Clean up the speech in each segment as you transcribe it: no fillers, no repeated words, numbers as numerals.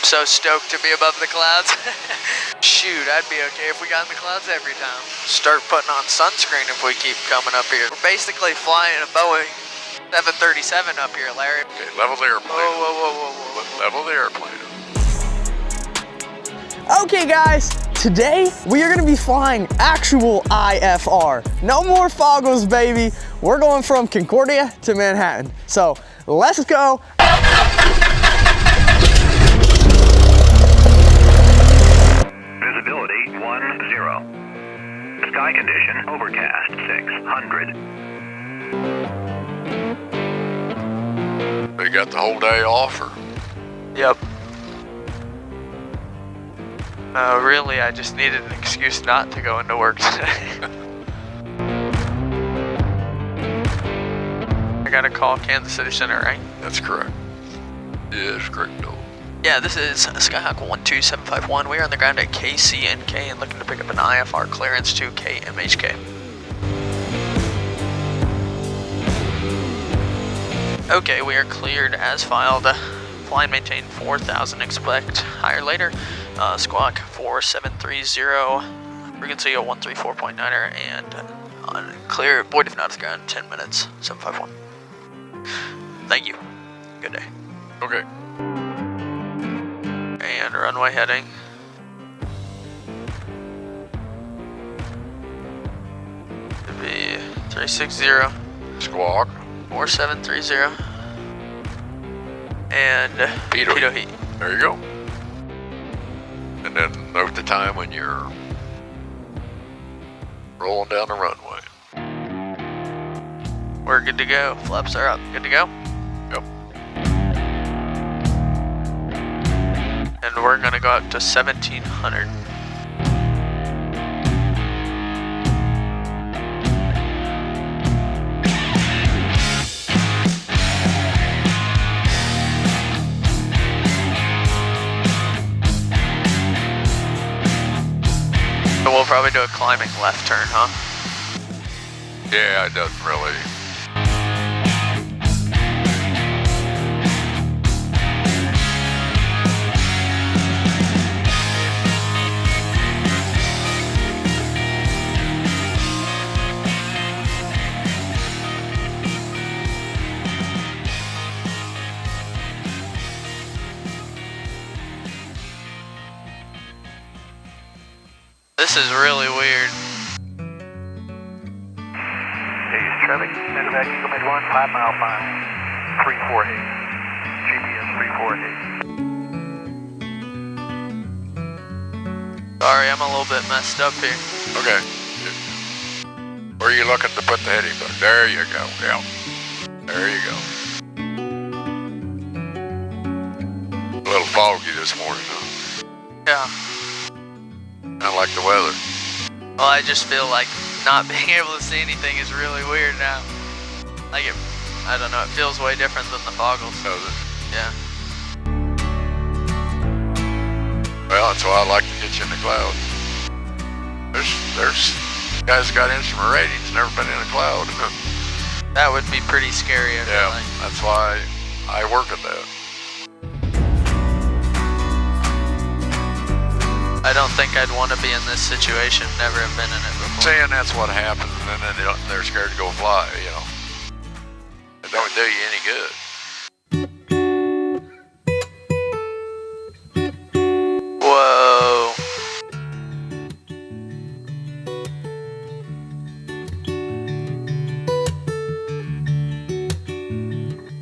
so stoked to be above the clouds. Shoot, I'd be okay if we got in the clouds every time. Start putting on sunscreen if we keep coming up here. We're basically flying a Boeing 737 up here, Larry. Okay, level the airplane. Whoa. Level the airplane. Okay guys, today we are gonna be flying actual IFR. No more foggles, baby. We're going from Concordia to Manhattan. So let's go. Visibility 10. Sky condition overcast 600. They got the whole day off, or? Yep. Really, I just needed an excuse not to go into work today. I gotta call Kansas City Center, right? That's correct. Yes, correct. No. Yeah, this is Skyhawk 12751. We are on the ground at KCNK and looking to pick up an IFR clearance to KMHK. Okay, we are cleared as filed. Fly and maintain 4,000, expect higher later. Squawk 4730, frequency 134.9er, and on clear, void if not to the ground, 10 minutes, 751. Thank you. Good day. Okay. And runway heading. Should be 360. Squawk. 4730. And pitot heat. There you go. And then note the time when you're rolling down the runway. We're good to go. Flaps are up. Good to go? Yep. And we're gonna go up to 1700. So we'll probably do a climbing left turn, huh? Yeah, it doesn't really. This is really weird. Traffic, Medevac, Eagle Mid 1, 5 mile 5, 348. GPS 348. Sorry, I'm a little bit messed up here. Okay. Where are you looking to put the heading bug? There you go. Yeah. There you go. A little foggy this morning, huh? Yeah. Kind of like the weather. Well, I just feel like not being able to see anything is really weird now. Like it, I don't know, it feels way different than the foggles. Does it? Yeah. Well, that's why I like to get you in the clouds. There's guys that got instrument ratings, never been in a cloud. That would be pretty scary, I feel like. That's why I work at that. I don't think I'd want to be in this situation, never have been in it before. Saying that's what happens, and then they're scared to go fly, you know. It don't do you any good. Whoa.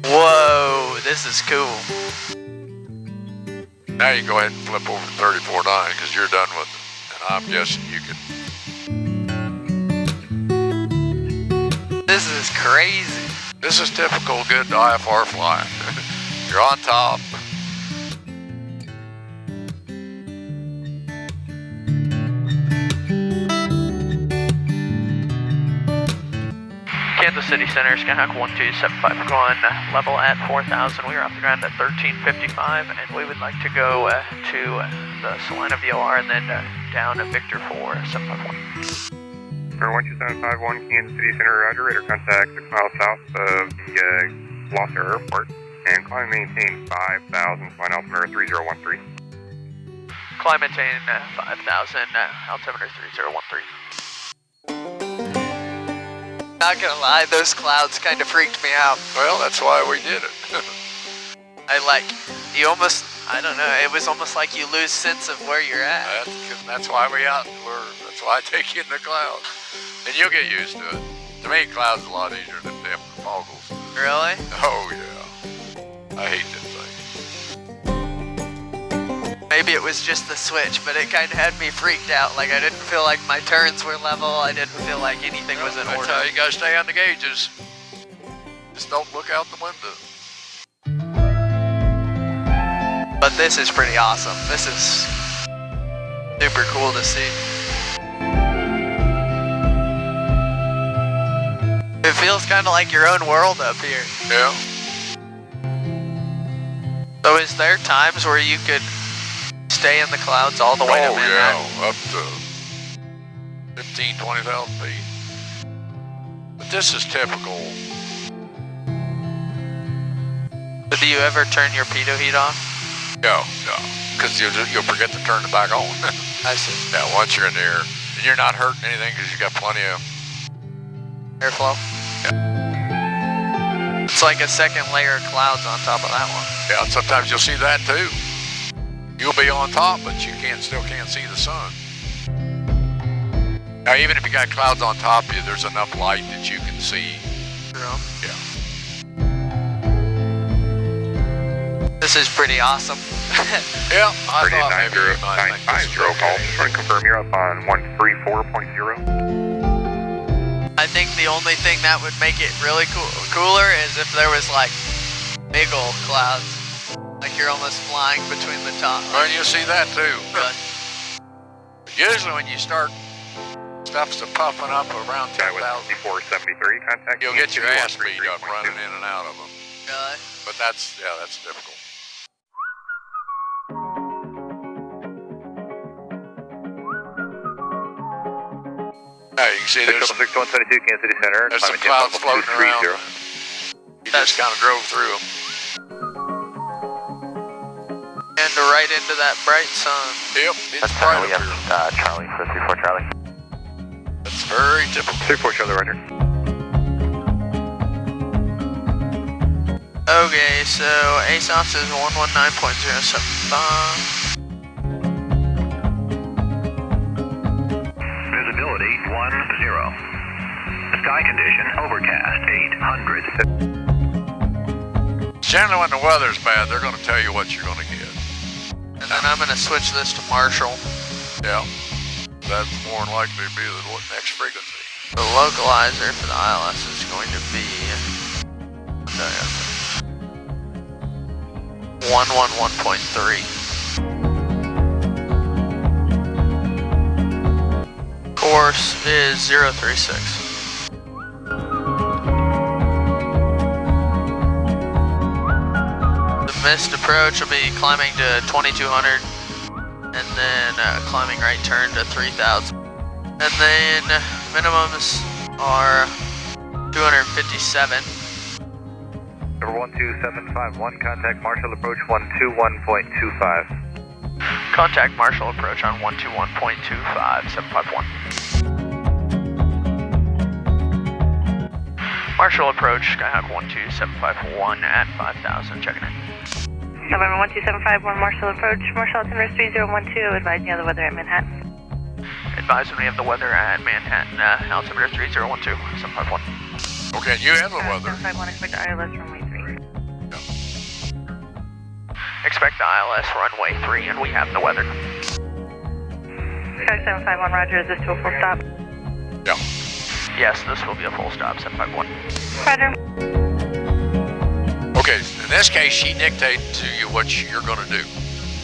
Whoa, this is cool. Now you go ahead and flip over to 34.9 because you're done with it. And I'm guessing you can. This is crazy. This is typical good IFR flying. You're on top. Kansas City Center, Skyhawk 12751, level at 4,000. We are off the ground at 1355, and we would like to go to the Salina VOR and then down to Victor 4751. For 12751, Kansas City Center, roger. Radar contact 6 miles south of the Gloucester Airport, and climb maintain 5,000, flight altimeter 3013. Climb maintain 5,000, altimeter 3013. Not gonna lie, those clouds kind of freaked me out. Well, that's why we did it. You almost, I don't know, it was almost like you lose sense of where you're at. That's why that's why I take you in the clouds. And you'll get used to it. To me, clouds are a lot easier than them foggles. Really? Oh, yeah. I hate that thing. Maybe it was just the switch, but it kind of had me freaked out. Like I didn't feel like my turns were level. I didn't feel like anything was in order. That's how you gotta stay on the gauges. Just don't look out the window. But this is pretty awesome. This is super cool to see. It feels kind of like your own world up here. Yeah. So is there times where you could stay in the clouds all the way to Manhattan? Yeah, up to 15, 20,000 feet. But this is typical. But do you ever turn your pitot heat off? No, because you'll forget to turn it back on. I see. Yeah, once you're in there, and you're not hurting anything because you got plenty of Airflow? Yeah. It's like a second layer of clouds on top of that one. Yeah, and sometimes you'll see that too. You'll be on top, but you still can't see the sun. Now, even if you got clouds on top of you, there's enough light that you can see. True. Yeah. This is pretty awesome. Yeah, I thought maybe you might think this is 950 call. okay. Just want to confirm you're up on 134.0. I think the only thing that would make it really cooler is if there was like big old clouds. Like you're almost flying between the top. Well, you'll see that too. But Usually when you start stuff's puffing up around Guy with 10,000, 5473, contact. you'll get your ass beat up 13.2. running in and out of them. really? But that's typical. Now you can see there's 6172, Kansas City Center. There's some Climate clouds change floating level around. You just kind of drove through them. And right into that bright sun. Yep, it's bright up here. Charlie, 34 Charlie. That's very typical. 34 Charlie, roger. Okay, so ASOS is 119.075. Visibility 10. Sky condition overcast 800. Generally when the weather's bad, they're going to tell you what you're going to get. And then I'm going to switch this to Marshall. Yeah, that's more than likely to be the next frequency. The localizer for the ILS is going to be 111.3. Course is 036. The missed approach will be climbing to 2200 and then climbing right turn to 3000. And then minimums are 257. Number 12751, contact Marshall approach 121.25. Contact Marshall approach on 121.25, 751. Marshall approach, Skyhawk 12751 at 5,000, checking in. November 12751, Marshall approach, Marshall altimeter 3012, advising you of the weather at Manhattan. Advising me of the weather at Manhattan, altimeter 3012, 751. Okay, you have the weather. 751, expect ILS runway 3. Expect the ILS runway 3, and we have the weather. Sky 751, roger, is this to a full stop? Yeah. Yes, this will be a full stop, 751. Roger. Okay, in this case, she dictated to you what you're going to do.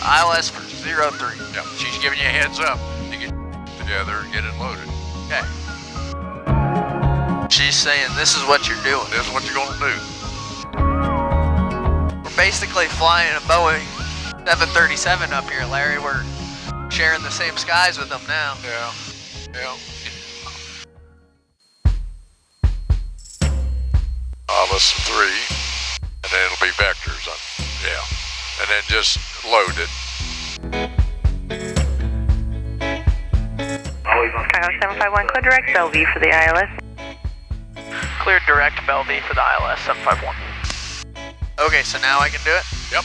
ILS for 03. Yeah, she's giving you a heads up to get together and get it loaded. Okay. She's saying this is what you're doing. This is what you're going to do. We're basically flying a Boeing 737 up here, Larry. We're sharing the same skies with them now. Yeah. Alice 3, and then it'll be vectors on. Yeah, and then just load it. Skyhawk 751, clear direct Bellevue for the ILS. Cleared direct Bellevue for the ILS 751. Okay, so now I can do it? Yep.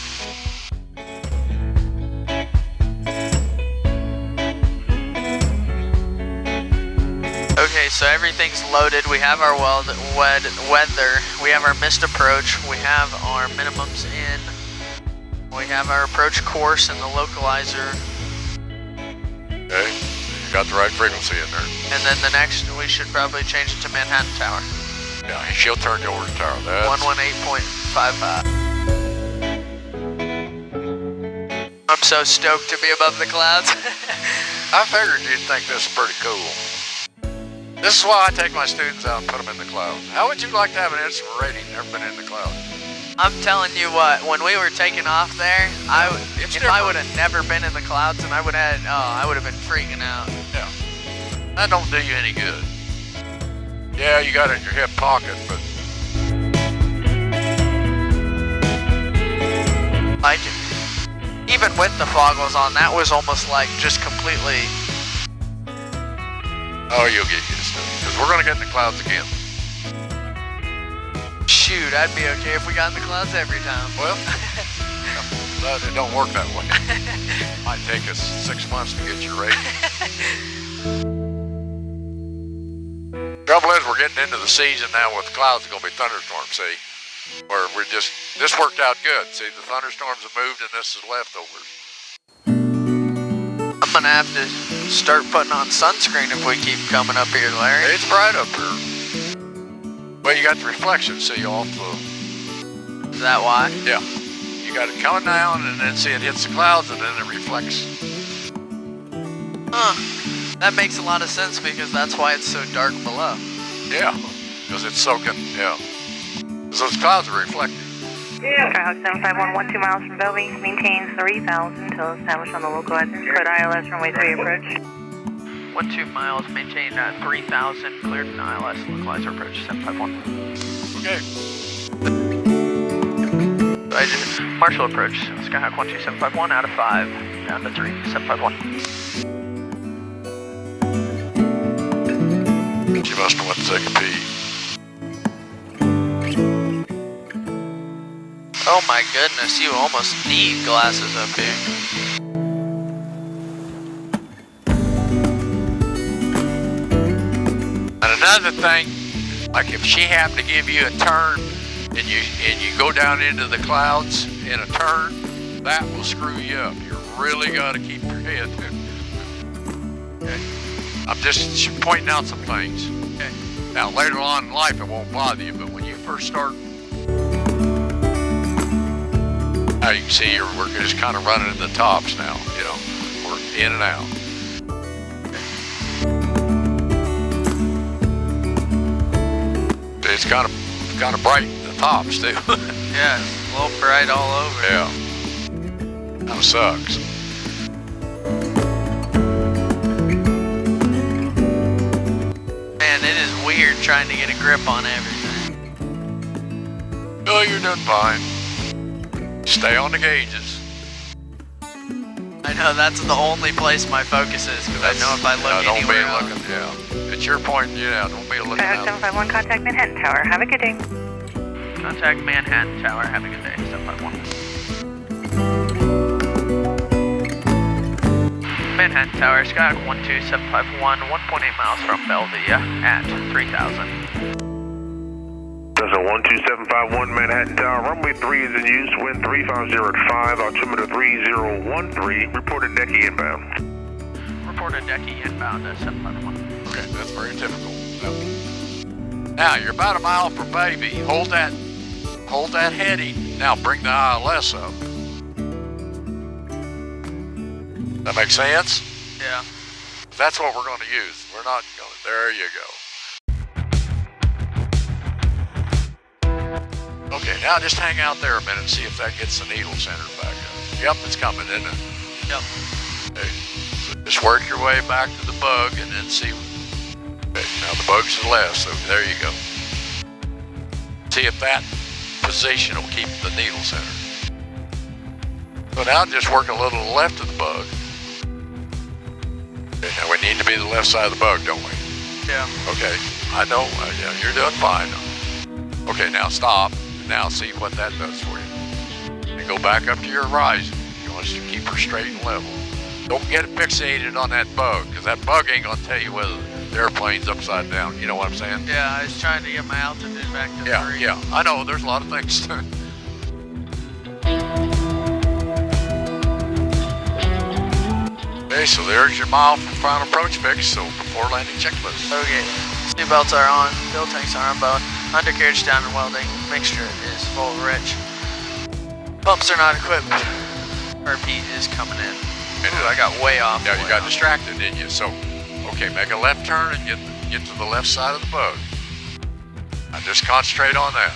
Okay, so everything's loaded. We have our weather. We have our missed approach. We have our minimums in. We have our approach course and the localizer. Okay, you got the right frequency in there. And then the next, we should probably change it to Manhattan Tower. Yeah, she'll turn you over to tower. That's 118.55. I'm so stoked to be above the clouds. I figured you'd think this is pretty cool. This is why I take my students out and put them in the cloud. How would you like to have an instrument rating never been in the cloud? I'm telling you what, when we were taking off there, if I would have never been in the clouds, and I would have been freaking out. Yeah, that don't do you any good. Yeah, you got it in your hip pocket, but even with the foggles on, that was almost like just completely. oh, you'll get used to it because we're gonna get in the clouds again. Shoot, I'd be okay if we got in the clouds every time. Well, it don't work that way. Might take us 6 months to get your rating. Trouble is, we're getting into the season now with the clouds. It's gonna be thunderstorms. See, where this worked out good. See, the thunderstorms have moved, and this is leftovers. I'm gonna have to start putting on sunscreen if we keep coming up here, Larry. It's bright up here. Well, you got the reflection, see, off the. Is that why? Yeah. You got it coming down, and then see it hits the clouds, and then it reflects. Huh. That makes a lot of sense because that's why it's so dark below. Yeah, because it's soaking. Yeah. Because those clouds are reflecting. Skyhawk 751, 2 miles from Bellevue, maintain 30,000 until established on the localizer. Code ILS runway 3 approach. 12 miles, maintain 3,000, cleared an ILS, localizer approach 751. Okay. So I did partial approach, Skyhawk 12751 out of 5, down to 3, 751. She must have went to take a pee. Oh my goodness, you almost need glasses up here. And another thing, like if she happened to give you a turn and you go down into the clouds in a turn, that will screw you up. You really got to keep your head. Okay. I'm just pointing out some things. Okay. Now later on in life it won't bother you, but when you first start, now you can see we're just kind of running in the tops now. You know, we're in and out. It's kind of bright in the tops too. Yeah, it's a little bright all over. Yeah. That sucks. Man, it is weird trying to get a grip on everything. Oh, you're doing fine. Stay on the gauges. I know that's the only place my focus is because I know if I look don't anywhere be looking. Yeah. At your point, yeah. Don't be looking Skyhawk out. 751, contact Manhattan Tower. Have a good day. Contact Manhattan Tower. Have a good day. 751. Manhattan Tower, Skyhawk 12751, 1.8 miles from Bellevue at 3,000. Cessna 12751 Manhattan Tower, runway 3 is in use, wind 350 at 5, altimeter 3013, reported decky inbound. Reported decky inbound at 751. Okay, that's very typical. Now you're about a mile from Baby. Hold that heading. Now bring the ILS up. That makes sense? Yeah. That's what we're going to use. We're not going to. There you go. Okay, now just hang out there a minute and see if that gets the needle centered back up. Yep, it's coming, isn't it? Yep. Okay. So just work your way back to the bug and then see. Okay, now the bug's to the left, so there you go. See if that position will keep the needle centered. So now just work a little to the left of the bug. Okay. now we need to be the left side of the bug, don't we? Yeah. Okay, I know, yeah, you're doing fine. Okay, now stop, and now see what that does for you. And go back up to your horizon. You want us to keep her straight and level. Don't get fixated on that bug, because that bug ain't gonna tell you whether the airplane's upside down. You know what I'm saying? Yeah, I was trying to get my altitude back to 3. Yeah, I know, there's a lot of things. Okay, so there's your mile from final approach fix, so before landing checklist. Okay, seat belts are on, fuel tanks are unbowed, undercarriage down and welding, mixture is full rich. Pumps are not equipped. RP is coming in. I got way off. Yeah, you got distracted, didn't you? So, okay, make a left turn and get to the left side of the bug. Now just concentrate on that.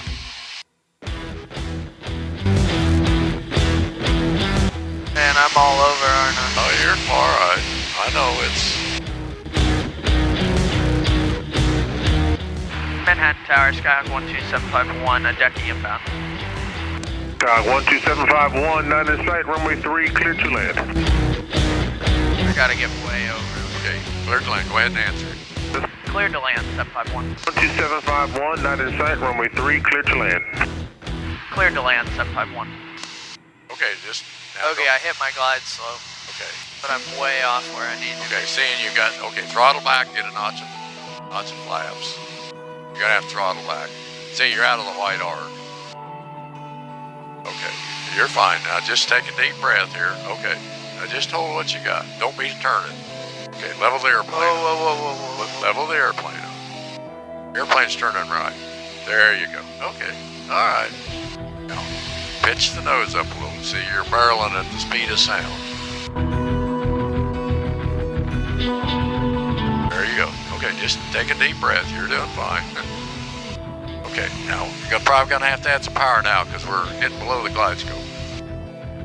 Man, I'm all over, aren't I? Oh, you're all right. I know it's... Manhattan Tower, Skyhawk 12751, a decky inbound. Skyhawk 12751, not in sight, runway 3, clear to land. I gotta get way over. Okay, clear to land. Go ahead and answer it. Clear to land, 751. 12751, not in sight, runway 3, clear to land. Clear to land, 751. Okay, just... Okay, I hit my glide slope. Okay. But I'm way off where I need to Okay, seeing you got... Okay, throttle back, get a notch of flaps. You're gonna have throttle back. See, you're out of the white arc. Okay, you're fine. Now just take a deep breath here. Okay, now just hold what you got. Don't be turning. Okay, level the airplane. Whoa. Level the airplane up. Airplane's turning right. There you go. Okay, all right. Now, pitch the nose up a little. See, you're barreling at the speed of sound. There you go. Okay, just take a deep breath. You're doing fine. Okay, now you're probably gonna have to add some power now because we're getting below the glide scope.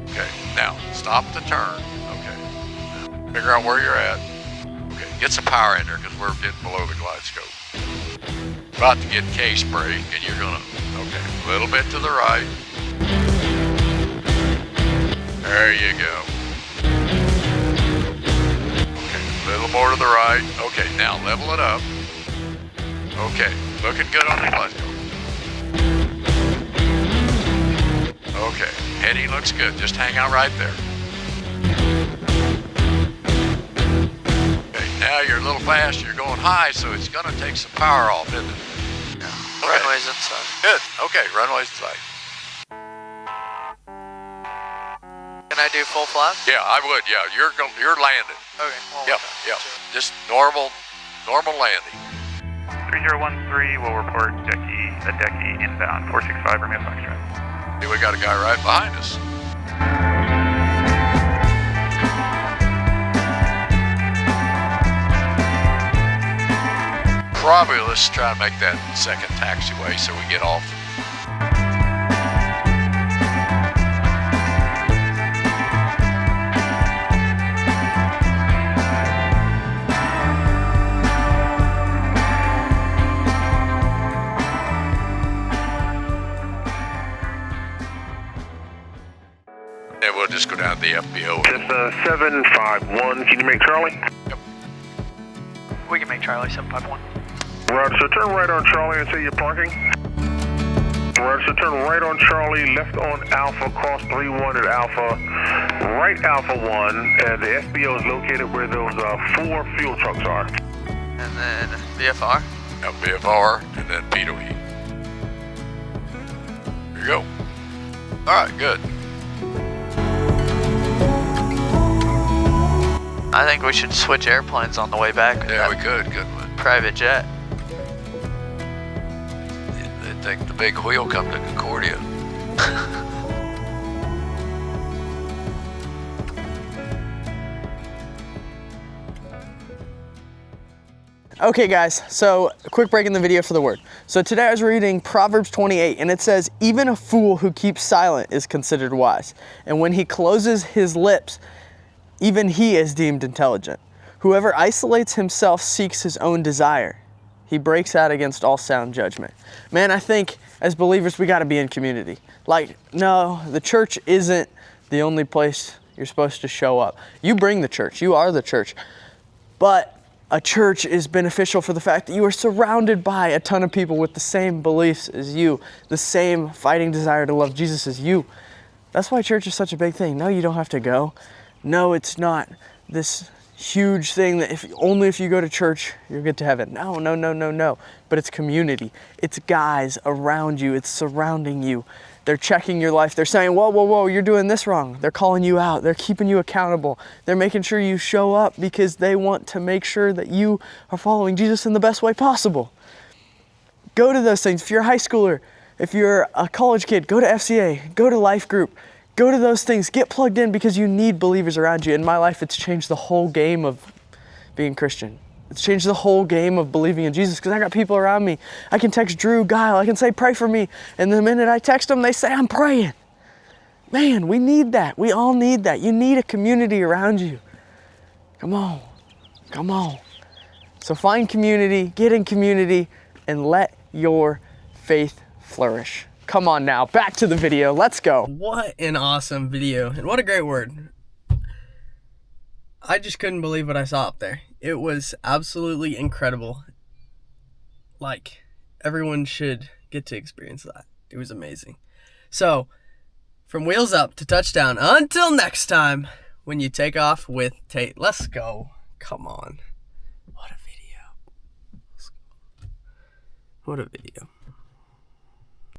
Okay, now stop the turn. Okay, now, figure out where you're at. Okay, get some power in there because we're getting below the glide scope. About to get case brake and you're gonna, okay, a little bit to the right. There you go. Okay, a little more to the right. Okay, now level it up. Okay, looking good on the glide scope. Okay, heading looks good. Just hang out right there. Okay, now you're a little fast. You're going high, so it's going to take some power off, isn't it? Yeah. Okay. Runway's inside. Good. Okay, runway's inside. Can I do full flap? Yeah, I would. Yeah, you're landing. Okay. Well, Yep. Just normal landing. 3013 will report a decky inbound, 465 Romeo Foxtrot. Hey, we got a guy right behind us. Probably let's try to make that second taxiway so we get off. And we'll just go down to the FBO. Cessna 751, can you make Charlie? Yep. We can make Charlie 751. Roger, so turn right on Charlie and say you're parking. Roger, so turn right on Charlie, left on Alpha, cross 31 at Alpha, right Alpha 1, and the FBO is located where those 4 fuel trucks are. And then VFR. Now VFR, and then P2E. There you go. All right, good. I think we should switch airplanes on the way back. Yeah, we could, couldn't we? Private jet. They think the big wheel come to Concordia. Okay guys, so a quick break in the video for the word. So today I was reading Proverbs 28 and it says, even a fool who keeps silent is considered wise. And when he closes his lips, even he is deemed intelligent. Whoever isolates himself seeks his own desire. He breaks out against all sound judgment. Man, I think as believers, we gotta be in community. Like, no, the church isn't the only place you're supposed to show up. You bring the church, you are the church. But a church is beneficial for the fact that you are surrounded by a ton of people with the same beliefs as you, the same fighting desire to love Jesus as you. That's why church is such a big thing. No, you don't have to go. No, it's not this huge thing that only if you go to church, you'll get to heaven. No, no, no, no, no. But it's community. It's guys around you. It's surrounding you. They're checking your life. They're saying, whoa, whoa, whoa, you're doing this wrong. They're calling you out. They're keeping you accountable. They're making sure you show up because they want to make sure that you are following Jesus in the best way possible. Go to those things. If you're a high schooler, if you're a college kid, go to FCA, go to life group, go to those things. Get plugged in because you need believers around you. In my life, it's changed the whole game of being Christian. It's changed the whole game of believing in Jesus because I got people around me. I can text Drew, Guile, I can say, pray for me. And the minute I text them, they say, I'm praying. Man, we need that. We all need that. You need a community around you. Come on. Come on. So find community, get in community, and let your faith flourish. Come on now, back to the video. Let's go. What an awesome video, and what a great word. I just couldn't believe what I saw up there. It was absolutely incredible. Like, everyone should get to experience that. It was amazing. So, from wheels up to touchdown, until next time, when you take off with Tate. Let's go. Come on. What a video. What a video.